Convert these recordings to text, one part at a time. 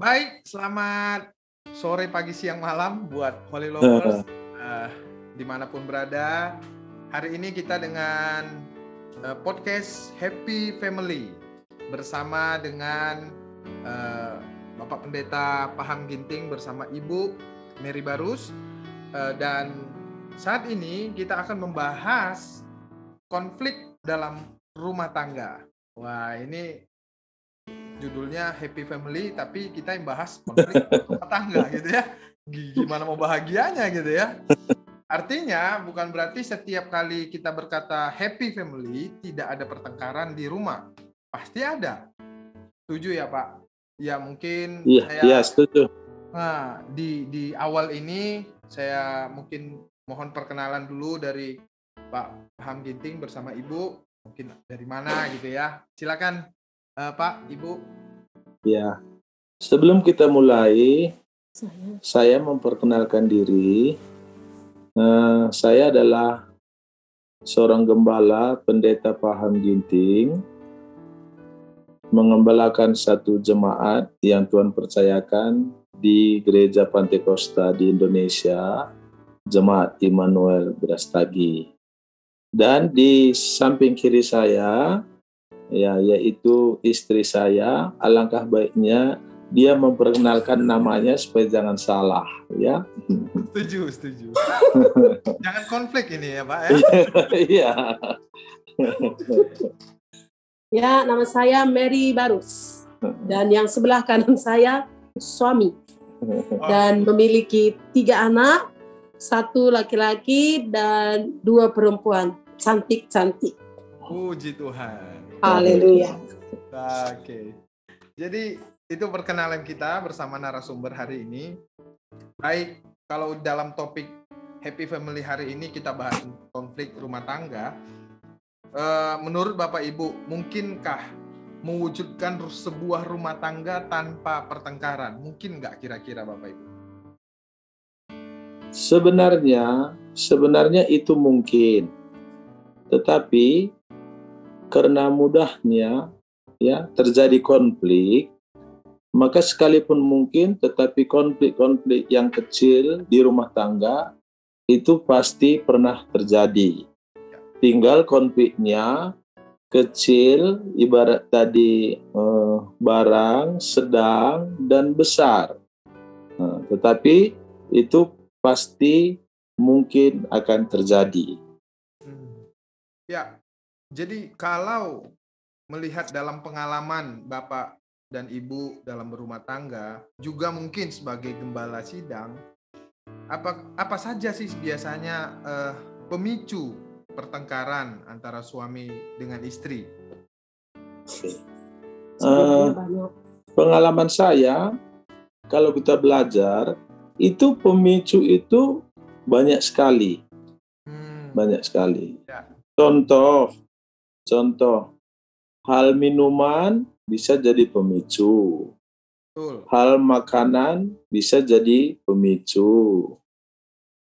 Baik, selamat sore, pagi, siang, malam buat Holy Lovers dimanapun berada. Hari ini kita dengan podcast Happy Family bersama dengan Bapak Pendeta Paham Ginting bersama Ibu Mary Barus. Dan saat ini kita akan membahas konflik dalam rumah tangga. Wah, ini judulnya Happy Family, tapi kita yang bahas konflik rumah tangga gitu ya. Gimana mau bahagianya gitu ya. Artinya bukan berarti setiap kali kita berkata Happy Family tidak ada pertengkaran di rumah. Pasti ada. Setuju ya Pak? Ya mungkin Iya, setuju. Nah, di awal ini saya mungkin mohon perkenalan dulu dari Pak Paham Ginting bersama Ibu. Mungkin dari mana gitu ya. Silakan Pak, Ibu. Ya, sebelum kita mulai, saya memperkenalkan diri. Saya adalah seorang gembala Pendeta Paham Ginting, mengembalakan satu jemaat yang Tuhan percayakan di Gereja Pantekosta di Indonesia, Jemaat Immanuel Brastagi. Dan di samping kiri saya, yaitu istri saya. Alangkah baiknya dia memperkenalkan namanya supaya jangan salah, ya. Setuju. Jangan konflik ini ya Pak ya. Iya. Ya, nama saya Mary Barus dan yang sebelah kanan saya suami dan memiliki 3 anak, 1 laki-laki dan 2 perempuan cantik-cantik. Puji Tuhan. Haleluya. Oke. Jadi itu perkenalan kita bersama narasumber hari ini. Baik, kalau dalam topik Happy Family hari ini kita bahas konflik rumah tangga. Menurut Bapak Ibu, mungkinkah mewujudkan sebuah rumah tangga tanpa pertengkaran? Mungkin nggak kira-kira Bapak Ibu? Sebenarnya itu mungkin. Tetapi karena mudahnya terjadi konflik, maka sekalipun mungkin, tetapi konflik-konflik yang kecil di rumah tangga itu pasti pernah terjadi. Tinggal konfliknya kecil, ibarat tadi barang, sedang, dan besar. Tetapi itu pasti mungkin akan terjadi. Ya, jadi kalau melihat dalam pengalaman Bapak dan Ibu dalam berumah tangga, juga mungkin sebagai gembala sidang, apa saja sih biasanya pemicu pertengkaran antara suami dengan istri? Pengalaman saya, kalau kita belajar, itu pemicu itu banyak sekali. Banyak sekali. Ya. Contoh, hal minuman bisa jadi pemicu. Betul. Hal makanan bisa jadi pemicu.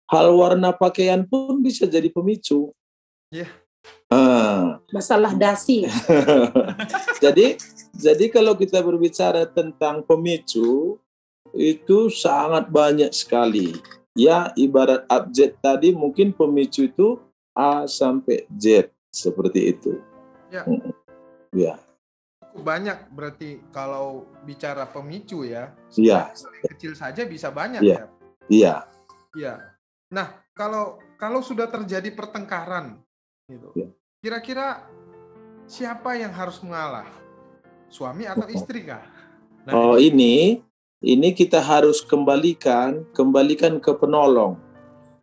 Hal warna pakaian pun bisa jadi pemicu. Yeah. Masalah dasi. Jadi kalau kita berbicara tentang pemicu, itu sangat banyak sekali. Ya, ibarat abjad tadi mungkin pemicu itu A sampai Z, seperti itu. Ya. Ya. Banyak berarti kalau bicara pemicu ya. Iya. Kecil saja bisa banyak ya. Iya. Iya. Nah, kalau sudah terjadi pertengkaran gitu. Ya. Kira-kira siapa yang harus mengalah? Suami atau istri kah? Nah, ini kita harus kembalikan ke penolong.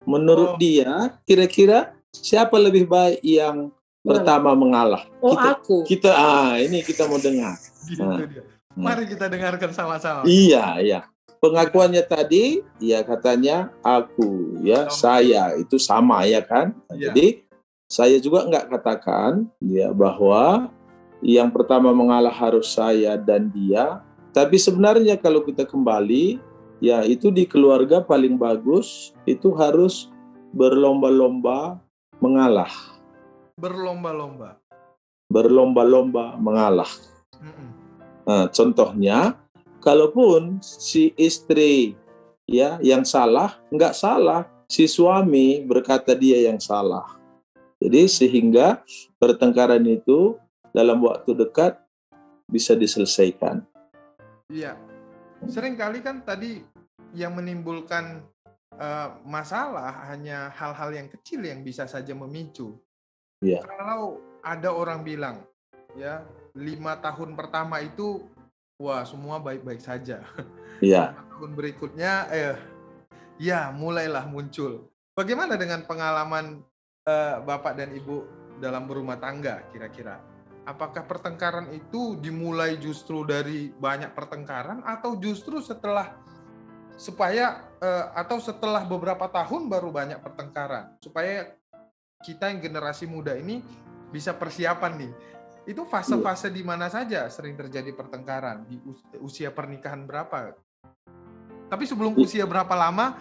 Menurut dia, kira-kira siapa lebih baik yang pertama mengalah? Aku. Ini kita mau dengar. Gitu dia. Mari kita dengarkan sama-sama. Iya. Pengakuannya tadi, ya katanya aku, ya saya, itu sama ya kan? Iya. Jadi saya juga nggak katakan ya bahwa yang pertama mengalah harus saya dan dia. Tapi sebenarnya kalau kita kembali, ya itu di keluarga paling bagus itu harus berlomba-lomba mengalah. Berlomba-lomba mengalah. Nah, contohnya kalaupun si istri ya yang salah, nggak salah, si suami berkata dia yang salah. Jadi sehingga pertengkaran itu dalam waktu dekat bisa diselesaikan. Iya, seringkali kan tadi yang menimbulkan masalah hanya hal-hal yang kecil yang bisa saja memicu. Iya. Kalau ada orang bilang, ya 5 tahun pertama itu, wah semua baik-baik saja. Iya. 5 tahun berikutnya, ya mulailah muncul. Bagaimana dengan pengalaman Bapak dan Ibu dalam berumah tangga kira-kira? Apakah pertengkaran itu dimulai justru dari banyak pertengkaran atau justru setelah beberapa tahun baru banyak pertengkaran supaya kita yang generasi muda ini bisa persiapan nih. Itu fase-fase di mana saja sering terjadi pertengkaran, di usia pernikahan berapa? Tapi sebelum usia berapa lama,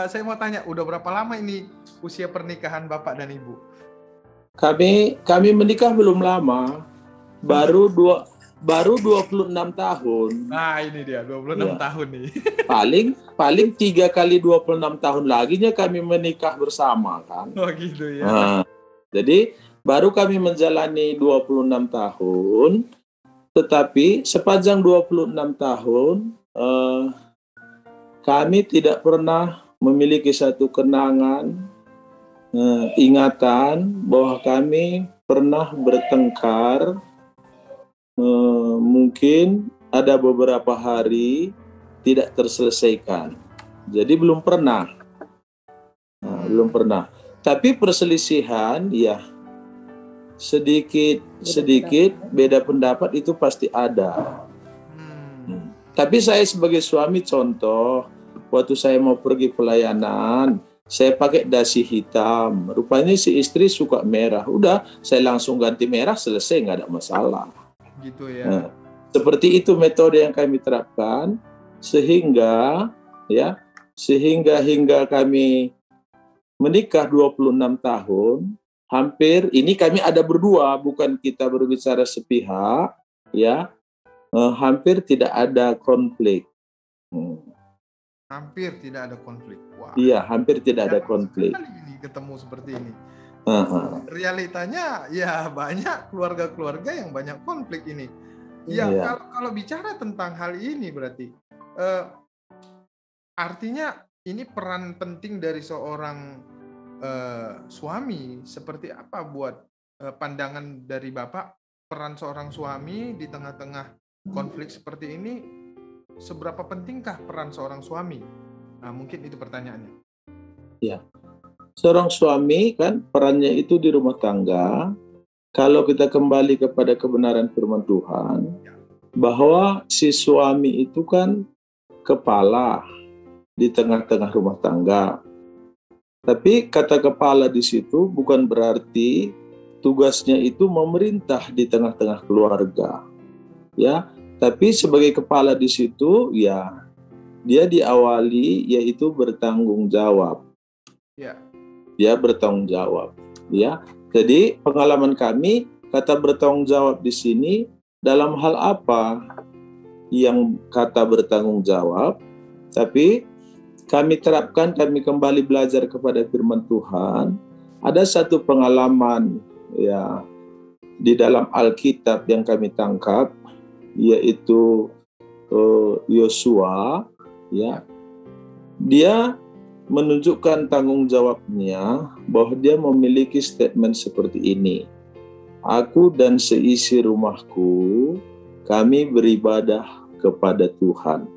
saya mau tanya, udah berapa lama ini usia pernikahan Bapak dan Ibu? Kami menikah belum lama, baru 26 tahun. Nah ini dia, 26 tahun nih. Paling 3 kali 26 tahun laginya kami menikah bersama kan. Oh gitu ya. Nah, jadi baru kami menjalani 26 tahun, tetapi sepanjang 26 tahun kami tidak pernah memiliki satu kenangan, ingatan bahwa kami pernah bertengkar. Mungkin ada beberapa hari tidak terselesaikan. Jadi belum pernah. Belum pernah. Tapi perselisihan ya sedikit beda pendapat itu pasti ada. Tapi saya sebagai suami contoh, waktu saya mau pergi pelayanan, saya pakai dasi hitam. Rupanya si istri suka merah. Udah, saya langsung ganti merah, selesai, nggak ada masalah. Gitu ya. Nah, seperti itu metode yang kami terapkan sehingga hingga kami menikah 26 tahun, hampir ini kami ada berdua, bukan kita berbicara sepihak, ya. Hampir tidak ada konflik. Hampir tidak ada konflik. Wah. Iya, hampir tidak ada konflik. Ini ketemu seperti ini. Realitanya ya banyak keluarga-keluarga yang banyak konflik ini. Ya kalau bicara tentang hal ini berarti artinya ini peran penting dari seorang suami. Seperti apa buat pandangan dari Bapak, peran seorang suami di tengah-tengah konflik seperti ini, seberapa pentingkah peran seorang suami? Nah, mungkin itu pertanyaannya. Ya. Seorang suami kan perannya itu di rumah tangga. Kalau kita kembali kepada kebenaran firman Tuhan, bahwa si suami itu kan kepala di tengah-tengah rumah tangga. Tapi kata kepala di situ bukan berarti tugasnya itu memerintah di tengah-tengah keluarga. Ya, tapi sebagai kepala di situ ya dia diawali yaitu bertanggung jawab. Ya. Dia bertanggung jawab, ya. Jadi pengalaman kami kata bertanggung jawab di sini dalam hal apa yang kata bertanggung jawab, tapi kami terapkan, kami kembali belajar kepada firman Tuhan. Ada satu pengalaman ya di dalam Alkitab yang kami tangkap, yaitu Yosua, ya. Dia menunjukkan tanggung jawabnya bahwa dia memiliki statement seperti ini. Aku dan seisi rumahku, kami beribadah kepada Tuhan.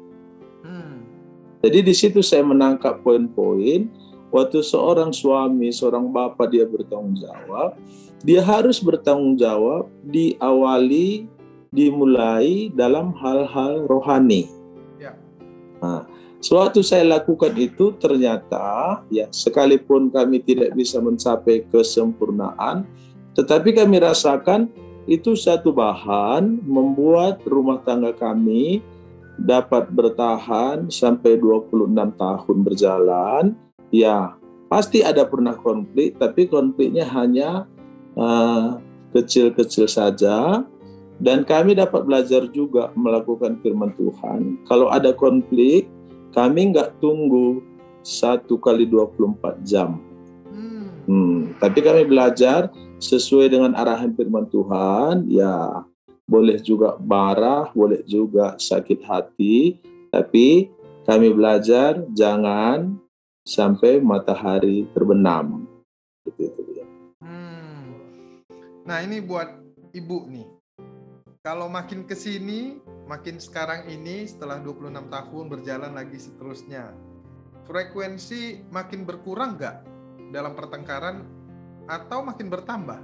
Jadi di situ saya menangkap poin-poin, waktu seorang suami, seorang bapak dia bertanggung jawab, dia harus bertanggung jawab dimulai dalam hal-hal rohani. Ya. Nah, suatu saya lakukan itu ternyata ya sekalipun kami tidak bisa mencapai kesempurnaan, tetapi kami rasakan itu satu bahan membuat rumah tangga kami dapat bertahan sampai 26 tahun berjalan. Ya, pasti ada pernah konflik, tapi konfliknya hanya kecil-kecil saja. Dan kami dapat belajar juga melakukan firman Tuhan. Kalau ada konflik, kami nggak tunggu 1 kali 24 jam. Tapi kami belajar sesuai dengan arahan firman Tuhan, ya boleh juga marah, boleh juga sakit hati, tapi kami belajar jangan sampai matahari terbenam. Gitu. Nah ini buat ibu nih. Kalau makin kesini, makin sekarang ini setelah 26 tahun berjalan lagi seterusnya, frekuensi makin berkurang nggak dalam pertengkaran atau makin bertambah?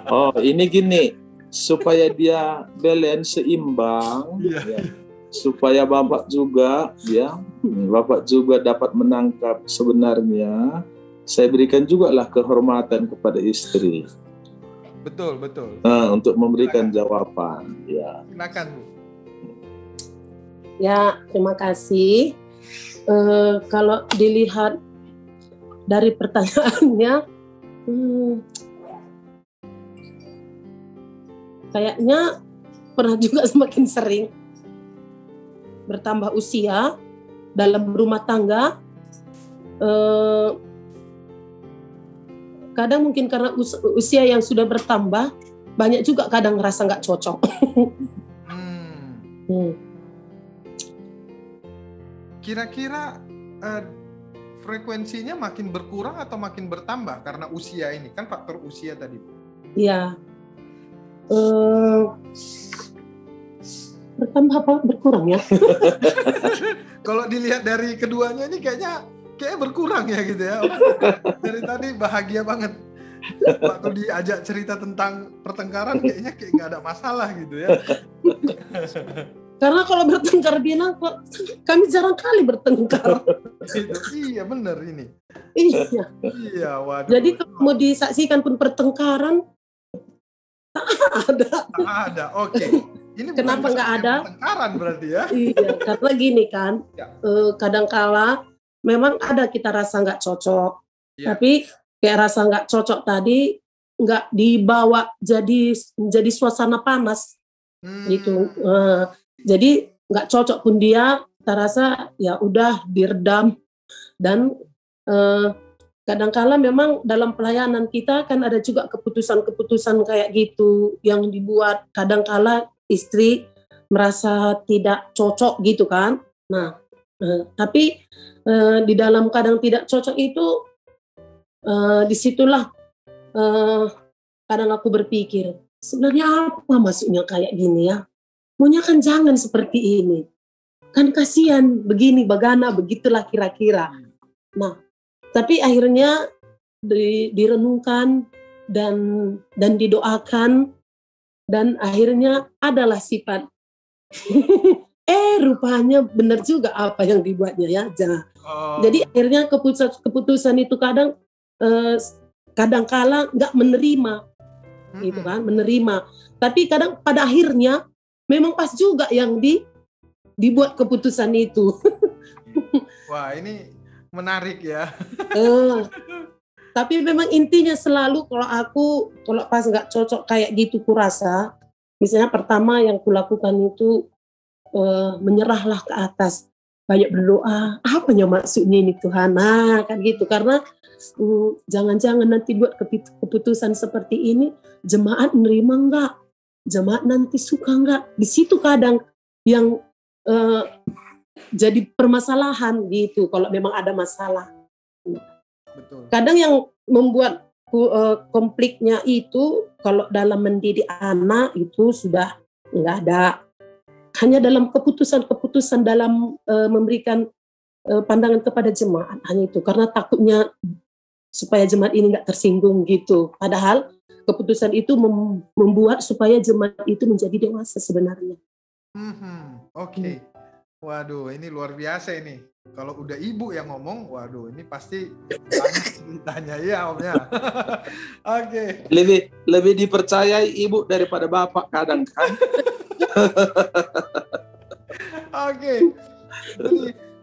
Oh, ini gini, supaya dia balance, seimbang, ya, supaya Bapak juga dapat menangkap sebenarnya, saya berikan juga lah kehormatan kepada istri. Betul. Untuk memberikan jawaban. Ya. Silakan, Bu. Ya, terima kasih. Kalau dilihat dari pertanyaannya, kayaknya pernah juga semakin sering bertambah usia dalam rumah tangga. Kadang mungkin karena usia yang sudah bertambah, banyak juga kadang ngerasa nggak cocok. Kira-kira frekuensinya makin berkurang atau makin bertambah karena usia ini? Kan faktor usia tadi. Iya. Bertambah apa? Berkurang ya? Kalau dilihat dari keduanya ini kayaknya berkurang ya gitu ya. Dari tadi bahagia banget. Waktu diajak cerita tentang pertengkaran kayaknya nggak ada masalah gitu ya. Karena kalau bertengkar bilang kok kami jarang kali bertengkar. Iya benar ini. Iya. Waduh. Jadi kalau mau disaksikan pun pertengkaran tak ada. Oke. Ini kenapa nggak ada? Pertengkaran berarti ya? Iya, karena gini kan, kadangkala memang ada kita rasa nggak cocok, tapi kayak rasa nggak cocok tadi nggak dibawa jadi suasana panas gitu. Jadi nggak cocok pun dia, kita rasa ya udah diredam. Dan kadangkala memang dalam pelayanan kita kan ada juga keputusan-keputusan kayak gitu yang dibuat kadangkala istri merasa tidak cocok gitu kan. Nah, tapi di dalam kadang tidak cocok itu disitulah kadang aku berpikir sebenarnya apa maksudnya kayak gini ya. Maunya kan jangan seperti ini. Kan kasihan begini bagana begitulah kira-kira. Nah, tapi akhirnya direnungkan dan didoakan. Dan akhirnya adalah sifat. Rupanya benar juga apa yang dibuatnya ya. Jadi akhirnya keputusan itu kadang kala nggak menerima, gitu kan, menerima. Tapi kadang pada akhirnya memang pas juga yang dibuat keputusan itu. Wah ini menarik ya. Tapi memang intinya selalu kalau pas nggak cocok kayak gitu kurasa, misalnya pertama yang kulakukan itu menyerahlah ke atas, banyak berdoa, apanya maksudnya ini Tuhan, kan gitu, karena jangan-jangan nanti buat keputusan seperti ini, jemaat nerima nggak, jemaat nanti suka nggak, di situ kadang yang jadi permasalahan gitu, kalau memang ada masalah. Betul. Kadang yang membuat konfliknya itu kalau dalam mendidik anak itu sudah nggak ada. Hanya dalam keputusan dalam memberikan pandangan kepada jemaat hanya itu. Karena takutnya supaya jemaat ini nggak tersinggung gitu. Padahal keputusan itu membuat supaya jemaat itu menjadi dewasa sebenarnya. Oke. Waduh, ini luar biasa ini. Kalau udah ibu yang ngomong, waduh, ini pasti banyak ceritanya ya, Omnya. Oke. Lebih dipercayai ibu daripada bapak kadang kan. Oke.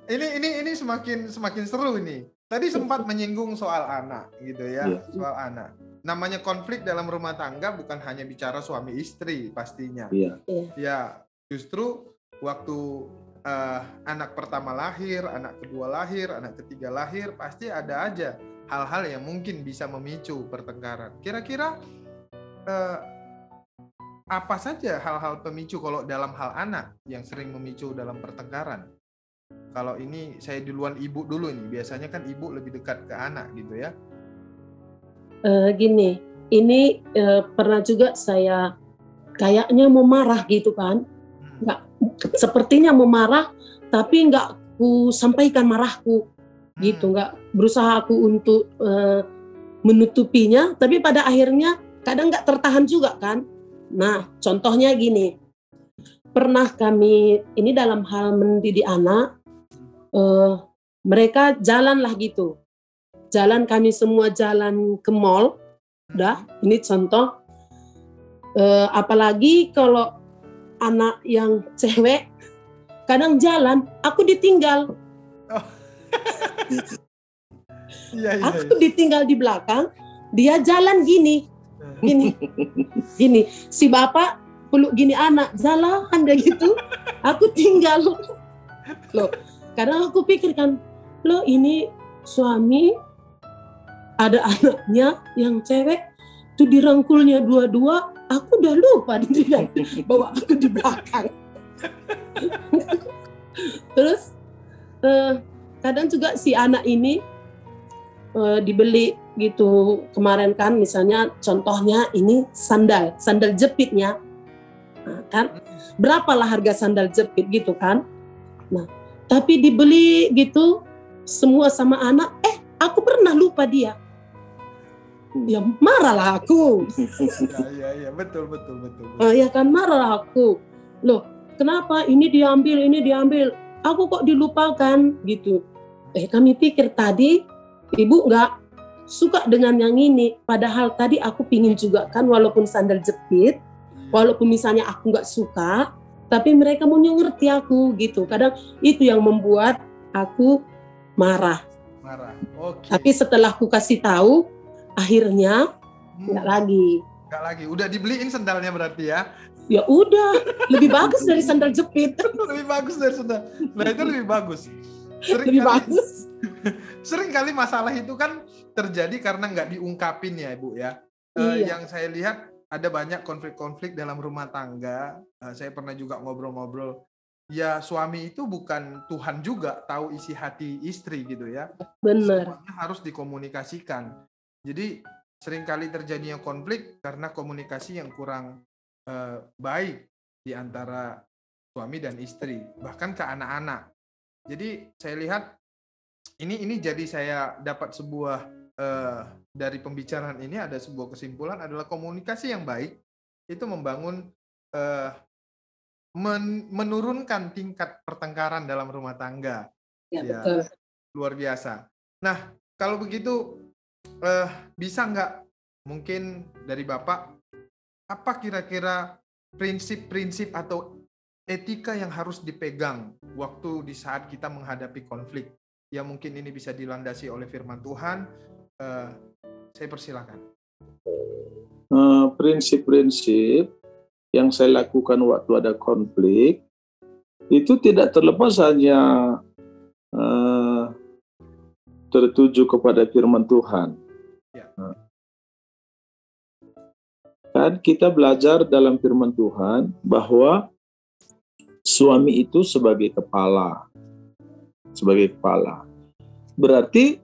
Jadi ini semakin seru ini. tadi sempat menyinggung soal anak gitu ya, Iya. soal anak. Namanya konflik dalam rumah tangga bukan hanya bicara suami istri pastinya. Iya. Ya, justru waktu anak pertama lahir, anak kedua lahir, anak ketiga lahir, pasti ada aja hal-hal yang mungkin bisa memicu pertengkaran. Kira-kira apa saja hal-hal pemicu kalau dalam hal anak yang sering memicu dalam pertengkaran? Kalau ini saya duluan ibu dulu nih, biasanya kan ibu lebih dekat ke anak gitu ya. Gini, ini pernah juga saya kayaknya mau marah gitu kan, nggak, sepertinya mau marah, tapi nggak ku sampaikan marahku, gitu, nggak berusaha aku untuk menutupinya, tapi pada akhirnya kadang nggak tertahan juga kan. Nah, contohnya gini, pernah kami ini dalam hal mendidik anak, mereka jalan lah gitu, jalan kami semua jalan ke mall, udah, ini contoh, apalagi kalau anak yang cewek, kadang jalan, aku ditinggal. Aku ditinggal di belakang, dia jalan gini. Si bapak peluk gini anak, jalan dia gitu, aku tinggal. Loh, karena aku pikirkan, loh ini suami ada anaknya yang cewek tuh dirangkulnya dua-dua, aku udah lupa dia bawa aku di belakang. Terus kadang juga si anak ini dibeli gitu kemarin kan, misalnya contohnya ini sandal jepitnya, nah, kan berapalah harga sandal jepit gitu kan. Nah tapi dibeli gitu semua sama anak, aku pernah lupa dia, ya marahlah aku. Ya betul. Ya kan marahlah aku, loh kenapa ini diambil, aku kok dilupakan gitu. Kami pikir tadi ibu nggak suka dengan yang ini, padahal tadi aku pingin juga kan, walaupun sandal jepit, walaupun misalnya aku nggak suka, tapi mereka mau ngerti aku gitu. Kadang itu yang membuat aku marah. Okay. Tapi setelah aku kasih tahu, akhirnya nggak lagi. Udah dibeliin sandalnya berarti ya? Ya udah, lebih bagus dari sandal jepit. Lebih bagus dari sandal. Nah itu lebih bagus. Sering kali masalah itu kan terjadi karena nggak diungkapin ya Ibu ya. Iya. Yang saya lihat ada banyak konflik-konflik dalam rumah tangga. Saya pernah juga ngobrol-ngobrol. Ya suami itu bukan Tuhan juga, tahu isi hati istri gitu ya. Benar. Semuanya harus dikomunikasikan. Jadi sering kali terjadinya konflik karena komunikasi yang kurang baik di antara suami dan istri, bahkan ke anak-anak. Jadi saya lihat ini jadi saya dapat sebuah dari pembicaraan ini ada sebuah kesimpulan adalah komunikasi yang baik itu membangun menurunkan tingkat pertengkaran dalam rumah tangga. Ya, betul. Luar biasa. Nah kalau begitu bisa nggak mungkin dari Bapak apa kira-kira prinsip-prinsip atau etika yang harus dipegang waktu di saat kita menghadapi konflik? Ya mungkin ini bisa dilandasi oleh firman Tuhan. Saya persilakan. Prinsip-prinsip yang saya lakukan waktu ada konflik itu tidak terlepas hanya tertuju kepada firman Tuhan. Ya. Kan kita belajar dalam firman Tuhan bahwa suami itu sebagai kepala. Berarti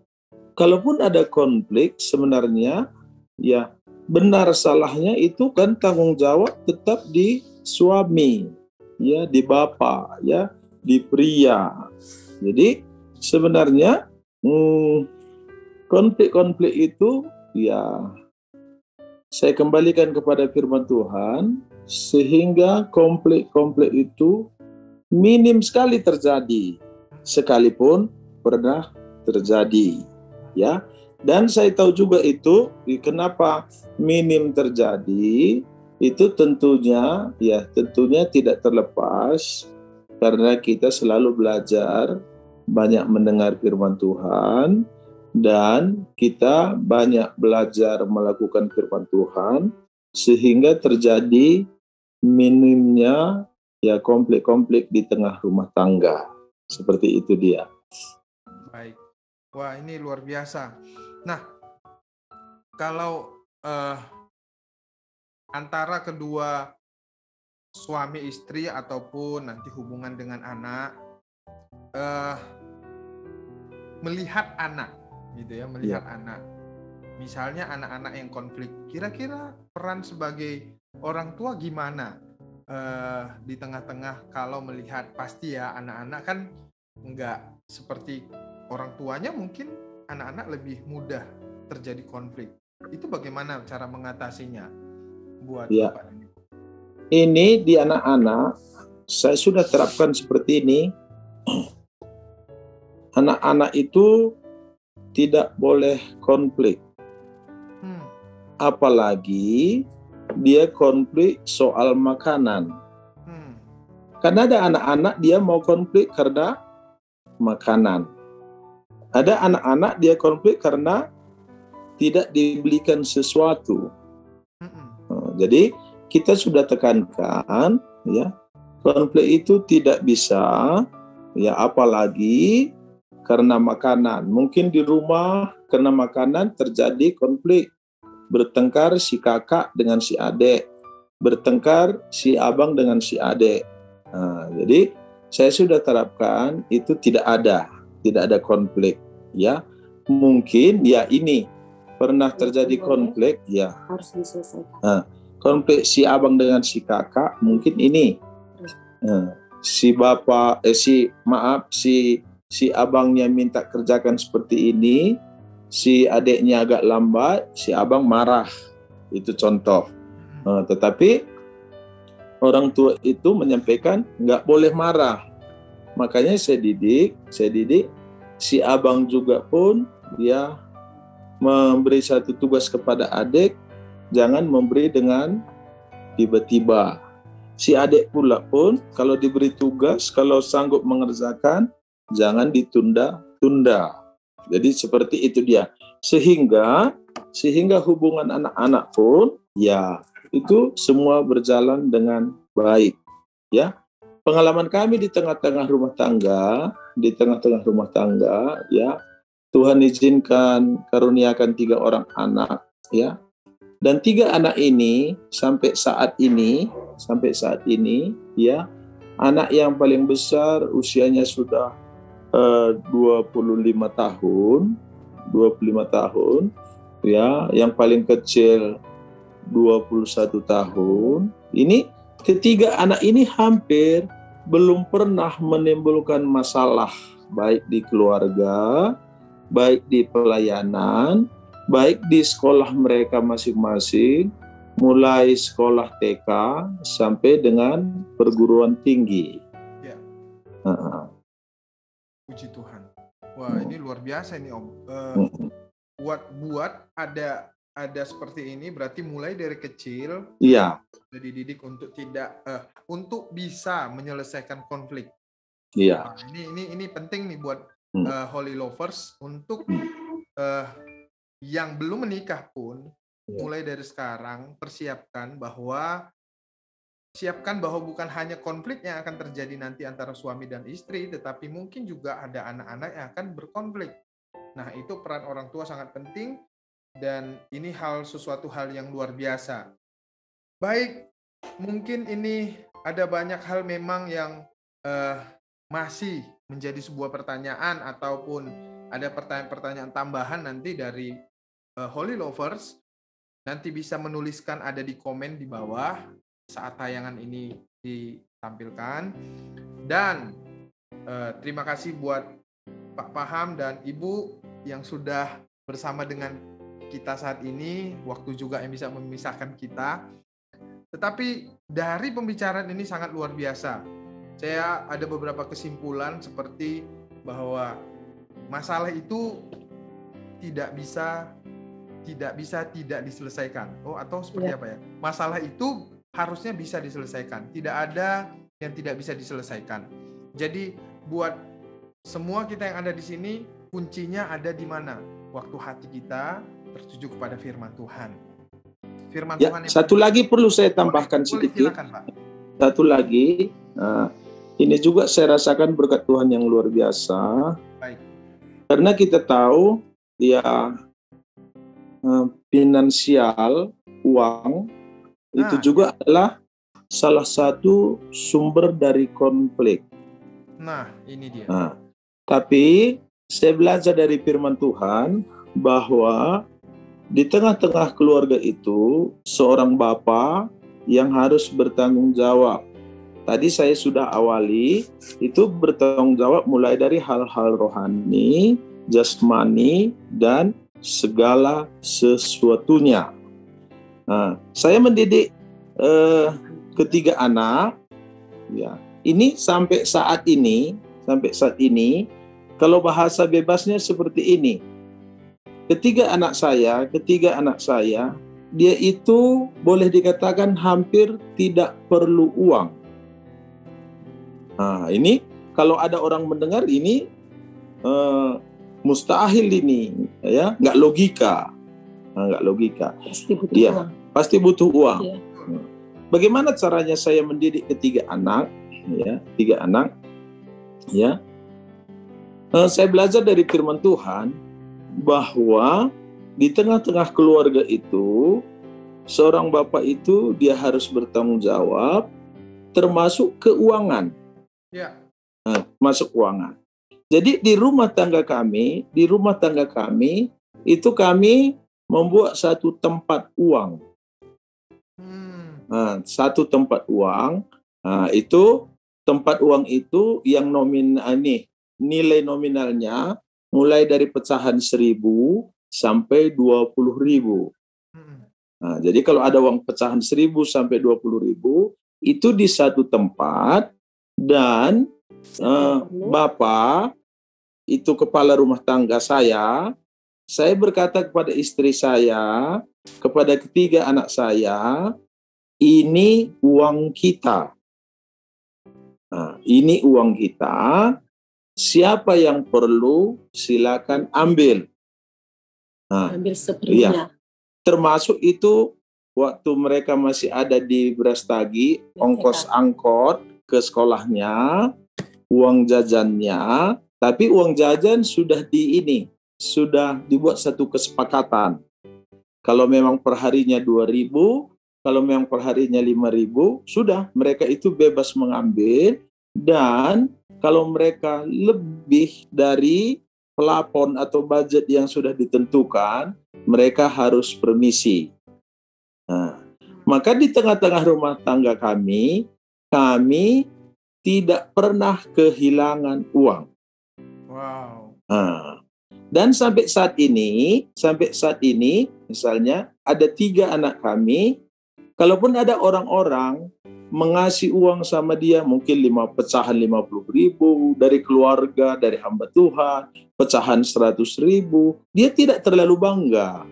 kalaupun ada konflik sebenarnya ya benar salahnya itu kan tanggung jawab tetap di suami, ya di bapak, ya di pria. Jadi sebenarnya konflik-konflik itu ya saya kembalikan kepada firman Tuhan sehingga konflik-konflik itu minim sekali terjadi, sekalipun pernah terjadi, ya. Dan saya tahu juga itu kenapa minim terjadi, itu tentunya tidak terlepas karena kita selalu belajar banyak mendengar firman Tuhan dan kita banyak belajar melakukan firman Tuhan sehingga terjadi minimnya ya konflik-konflik di tengah rumah tangga. Seperti itu dia. Baik. Wah, ini luar biasa. Nah, kalau antara kedua suami istri ataupun nanti hubungan dengan anak, melihat anak gitu ya, melihat anak. Misalnya anak-anak yang konflik, kira-kira peran sebagai orang tua gimana di tengah-tengah kalau melihat, pasti ya anak-anak kan nggak seperti orang tuanya, mungkin anak-anak lebih mudah terjadi konflik. Itu bagaimana cara mengatasinya buat Bapak ini? Ini di anak-anak saya sudah terapkan seperti ini. Anak-anak itu tidak boleh konflik. Apalagi dia konflik soal makanan. Karena ada anak-anak dia mau konflik karena makanan. Ada anak-anak dia konflik karena tidak dibelikan sesuatu. Jadi kita sudah tekankan ya, konflik itu tidak bisa ya, apalagi karena makanan. Mungkin di rumah karena makanan terjadi konflik. Bertengkar si kakak dengan si adik, bertengkar si abang dengan si adik. Jadi saya sudah terapkan itu tidak ada konflik ya. Mungkin ya ini pernah terjadi konflik ya, harus diselesaikan. Konflik si abang dengan si kakak mungkin ini si bapak si abangnya minta kerjakan seperti ini, si adiknya agak lambat, si abang marah. Itu contoh. Tetapi orang tua itu menyampaikan nggak boleh marah. Makanya saya didik si abang juga pun dia memberi satu tugas kepada adik, jangan memberi dengan tiba-tiba. Si adik pula pun kalau diberi tugas, kalau sanggup mengerjakan, jangan ditunda-tunda. Jadi seperti itu dia. Sehingga hubungan anak-anak pun ya itu semua berjalan dengan baik. Ya. Pengalaman kami di tengah-tengah rumah tangga ya, Tuhan izinkan karuniakan 3 orang anak ya. Dan 3 anak ini sampai saat ini ya, anak yang paling besar usianya sudah 25 tahun ya, yang paling kecil 21 tahun. Ini ketiga anak ini hampir belum pernah menimbulkan masalah, baik di keluarga, baik di pelayanan, baik di sekolah mereka masing-masing, mulai sekolah TK sampai dengan perguruan tinggi. Ya. Puji Tuhan. Wah, ini luar biasa ini Om. Buat ada seperti ini berarti mulai dari kecil. Iya. Dididik untuk untuk bisa menyelesaikan konflik. Iya. Nah, ini penting nih buat Holy Lovers untuk yang belum menikah pun mulai dari sekarang siapkan bahwa bukan hanya konflik yang akan terjadi nanti antara suami dan istri, tetapi mungkin juga ada anak-anak yang akan berkonflik. Nah, itu peran orang tua sangat penting dan ini sesuatu hal yang luar biasa. Baik, mungkin ini ada banyak hal memang yang masih menjadi sebuah pertanyaan ataupun ada pertanyaan-pertanyaan tambahan nanti dari Holy Lovers. Nanti bisa menuliskan ada di komen di bawah saat tayangan ini ditampilkan. Dan terima kasih buat Pak Paham dan Ibu yang sudah bersama dengan kita saat ini. Waktu juga yang bisa memisahkan kita. Tetapi dari pembicaraan ini sangat luar biasa. Saya ada beberapa kesimpulan seperti bahwa masalah itu tidak bisa tidak diselesaikan. Atau seperti apa ya? Masalah itu harusnya bisa diselesaikan. Tidak ada yang tidak bisa diselesaikan. Jadi buat semua kita yang ada di sini, kuncinya ada di mana? waktu hati kita tertuju kepada firman Tuhan. Firman Ya, Tuhan yang satu lagi perlu saya tambahkan sedikit. Silakan, Pak. Satu lagi, ini juga saya rasakan berkat Tuhan yang luar biasa. Baik. Karena kita tahu ya finansial, uang itu juga adalah salah satu sumber dari konflik. Nah, ini dia. Tapi saya belajar dari firman Tuhan bahwa di tengah-tengah keluarga itu seorang bapa yang harus bertanggung jawab. Tadi saya sudah awali, itu bertanggung jawab mulai dari hal-hal rohani, jasmani, dan segala sesuatunya. Saya mendidik ketiga anak, ya. Ini sampai saat ini, kalau bahasa bebasnya seperti ini. Ketiga anak saya, dia itu boleh dikatakan hampir tidak perlu uang. Ini kalau ada orang mendengar ini mustahil ini, ya, nggak logika. Pasti butuh uang. Pasti butuh uang. Ya. Bagaimana caranya saya mendidik ketiga anak? Ya. Saya belajar dari firman Tuhan bahwa di tengah-tengah keluarga itu seorang bapak itu dia harus bertanggung jawab termasuk keuangan. Ya. Masuk keuangan. Jadi di rumah tangga kami itu kami membuat satu tempat uang. Satu tempat uang. Itu tempat uang itu yang nilai nominalnya mulai dari pecahan 1.000 sampai 20.000. Jadi kalau ada uang pecahan 1.000 sampai 20.000 itu di satu tempat, dan Bapak itu kepala rumah tangga saya berkata kepada istri saya, kepada ketiga anak saya, ini uang kita. Ini uang kita. Siapa yang perlu silakan ambil. Ambil seperlunya. Iya. Termasuk itu waktu mereka masih ada di Brastagi, ongkos angkot ke sekolahnya, uang jajannya, tapi uang jajan sudah dibuat satu kesepakatan. Kalau memang perharinya 2.000, kalau memang perharinya 5.000, sudah mereka itu bebas mengambil, dan kalau mereka lebih dari plafon atau budget yang sudah ditentukan, mereka harus permisi. Maka di tengah-tengah rumah tangga kami tidak pernah kehilangan uang. Wow. Dan sampai saat ini, misalnya ada 3 anak kami, kalaupun ada orang-orang mengasih uang sama dia, mungkin 5 pecahan 50.000 dari keluarga, dari hamba Tuhan, pecahan 100.000, dia tidak terlalu bangga.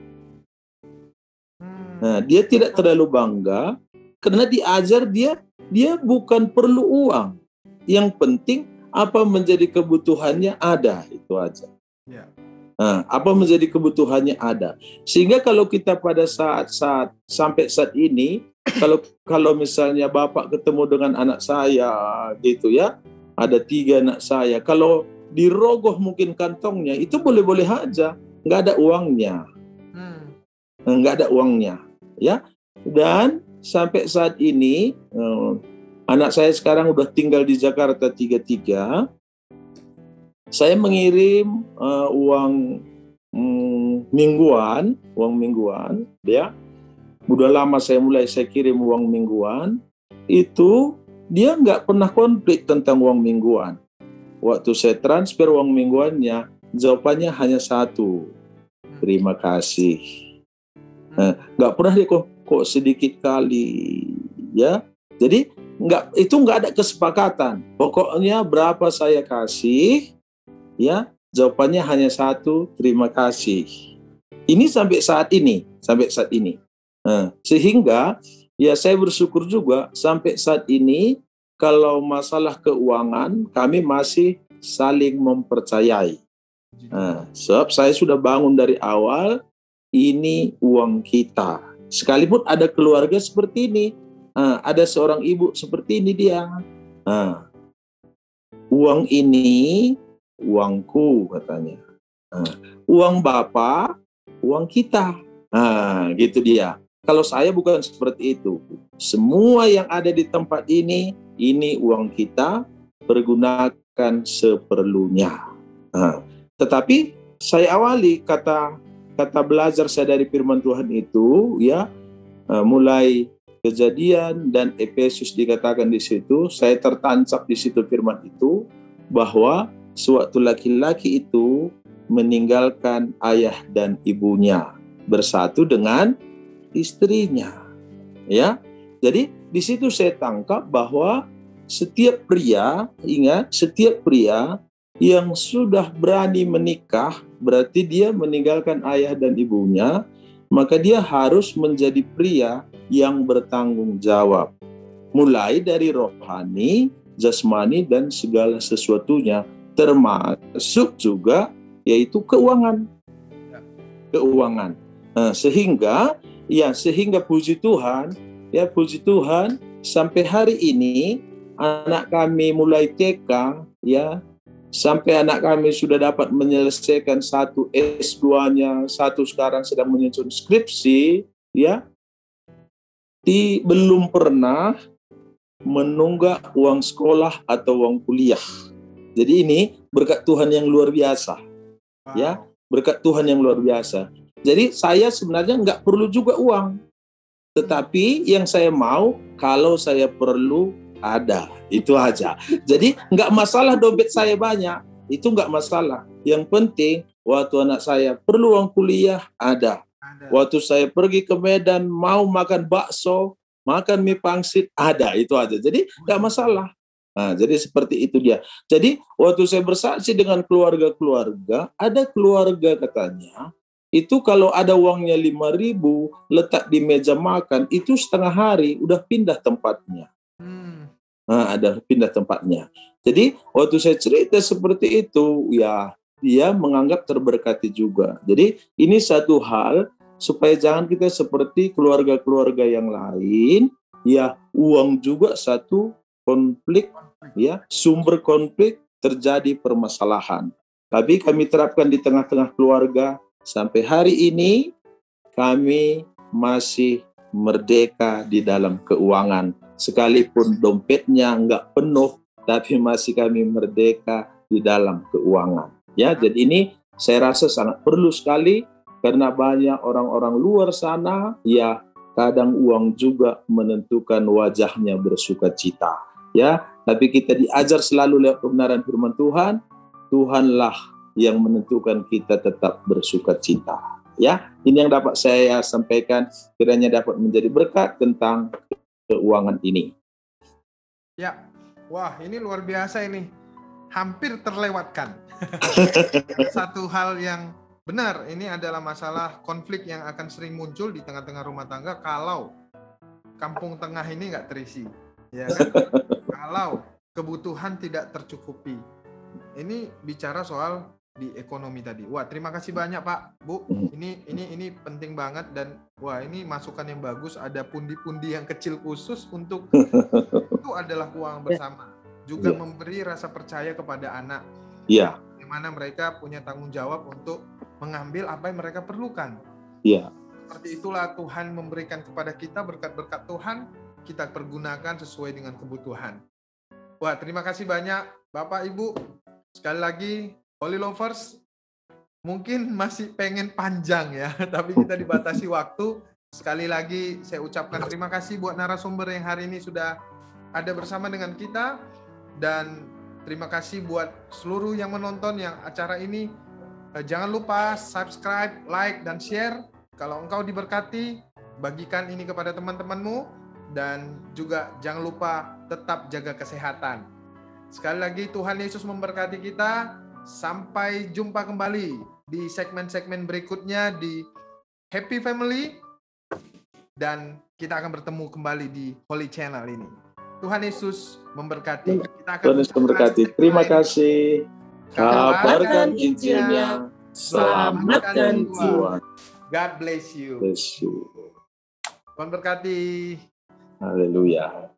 Dia tidak terlalu bangga karena diajar dia bukan perlu uang. Yang penting apa menjadi kebutuhannya ada, itu aja. Ya. Apa menjadi kebutuhannya ada. Sehingga kalau kita pada saat sampai saat ini, kalau misalnya Bapak ketemu dengan anak saya gitu ya, ada 3 anak saya, kalau dirogoh mungkin kantongnya, itu boleh-boleh aja, nggak ada uangnya. Nggak ada uangnya, ya. Dan sampai saat ini anak saya sekarang udah tinggal di Jakarta 3. Saya mengirim uang mingguan, ya. Udah lama saya kirim uang mingguan. Itu dia nggak pernah konflik tentang uang mingguan. Waktu saya transfer uang mingguannya, jawabannya hanya satu, terima kasih. Nggak pernah dia kok sedikit kali, ya. Jadi nggak ada kesepakatan. Pokoknya berapa saya kasih, ya, jawabannya hanya satu, terima kasih. Ini sampai saat ini. Sehingga ya saya bersyukur juga sampai saat ini kalau masalah keuangan kami masih saling mempercayai. Sebab saya sudah bangun dari awal, ini uang kita. Sekalipun ada keluarga seperti ini, ada seorang ibu seperti ini dia. Uang ini, uangku katanya. Uang Bapak, uang kita. Gitu dia. Kalau saya bukan seperti itu. Semua yang ada di tempat ini uang kita, pergunakan seperlunya. Tetapi saya awali kata belajar saya dari firman Tuhan itu, ya, mulai Kejadian dan Efesus dikatakan di situ, saya tertancap di situ firman itu, bahwa suatu laki-laki itu meninggalkan ayah dan ibunya, bersatu dengan istrinya. Ya, jadi di situ saya tangkap bahwa setiap pria, ingat, setiap pria yang sudah berani menikah, berarti dia meninggalkan ayah dan ibunya, maka dia harus menjadi pria yang bertanggung jawab. Mulai dari rohani, jasmani, dan segala sesuatunya, termasuk juga yaitu keuangan. Keuangan. Sehingga puji Tuhan, sampai hari ini anak kami mulai TK, ya, sampai anak kami sudah dapat menyelesaikan satu S2-nya, satu sekarang sedang menyusun skripsi, ya, belum pernah menunggak uang sekolah atau uang kuliah. Jadi ini berkat Tuhan yang luar biasa. Wow. Ya, berkat Tuhan yang luar biasa. Jadi saya sebenarnya nggak perlu juga uang. Tetapi yang saya mau, kalau saya perlu, ada. Itu aja. Jadi nggak masalah dompet saya banyak. Itu nggak masalah. Yang penting, waktu anak saya perlu uang kuliah, ada. Waktu saya pergi ke Medan, mau makan bakso, makan mie pangsit, ada. Itu aja. Jadi nggak masalah. Jadi seperti itu dia. Jadi waktu saya bersaksi dengan keluarga-keluarga, ada keluarga katanya, itu kalau ada uangnya 5.000, letak di meja makan, itu setengah hari udah pindah tempatnya. Ada pindah tempatnya. Jadi waktu saya cerita seperti itu, ya dia menganggap terberkati juga. Jadi ini satu hal supaya jangan kita seperti keluarga-keluarga yang lain, ya, uang juga satu konflik, ya, sumber konflik, terjadi permasalahan. Tapi kami terapkan di tengah-tengah keluarga, sampai hari ini kami masih merdeka di dalam keuangan. Sekalipun dompetnya nggak penuh, tapi masih kami merdeka di dalam keuangan. Ya, jadi ini saya rasa sangat perlu sekali, karena banyak orang-orang luar sana, ya, kadang uang juga menentukan wajahnya bersukacita. Ya, tapi kita diajar selalu lewat kebenaran firman Tuhan, Tuhanlah yang menentukan kita tetap bersukacita. Ya, ini yang dapat saya sampaikan, kiranya dapat menjadi berkat tentang keuangan ini. Ya, wah, ini luar biasa ini. Hampir terlewatkan. Satu hal yang benar, ini adalah masalah konflik yang akan sering muncul di tengah-tengah rumah tangga kalau kampung tengah ini nggak terisi, ya kan? Kalau kebutuhan tidak tercukupi. Ini bicara soal di ekonomi tadi. Wah, terima kasih banyak Pak, Bu. Ini penting banget, dan wah, ini masukan yang bagus. Ada pundi-pundi yang kecil khusus untuk itu adalah keuangan bersama. Juga memberi rasa percaya kepada anak. Iya. Di mana mereka punya tanggung jawab untuk mengambil apa yang mereka perlukan. Iya. Seperti itulah Tuhan memberikan kepada kita berkat-berkat Tuhan, kita pergunakan sesuai dengan kebutuhan. Wah, terima kasih banyak Bapak Ibu. Sekali lagi, Holy Lovers, mungkin masih pengen panjang ya, tapi kita dibatasi waktu. Sekali lagi saya ucapkan terima kasih buat narasumber yang hari ini sudah ada bersama dengan kita, dan terima kasih buat seluruh yang menonton yang acara ini. Jangan lupa subscribe, like, dan share. Kalau engkau diberkati, bagikan ini kepada teman-temanmu, dan juga jangan lupa tetap jaga kesehatan. Sekali lagi, Tuhan Yesus memberkati kita. Sampai jumpa kembali di segmen-segmen berikutnya di Happy Family, dan kita akan bertemu kembali di Holy Channel ini. Tuhan Yesus memberkati. Kita akan Tuhan Yesus memberkati. Terima kasih. kabarkan Injilnya, selamatkan jiwa. God bless you. Bless you. Tuhan berkati. Haleluya.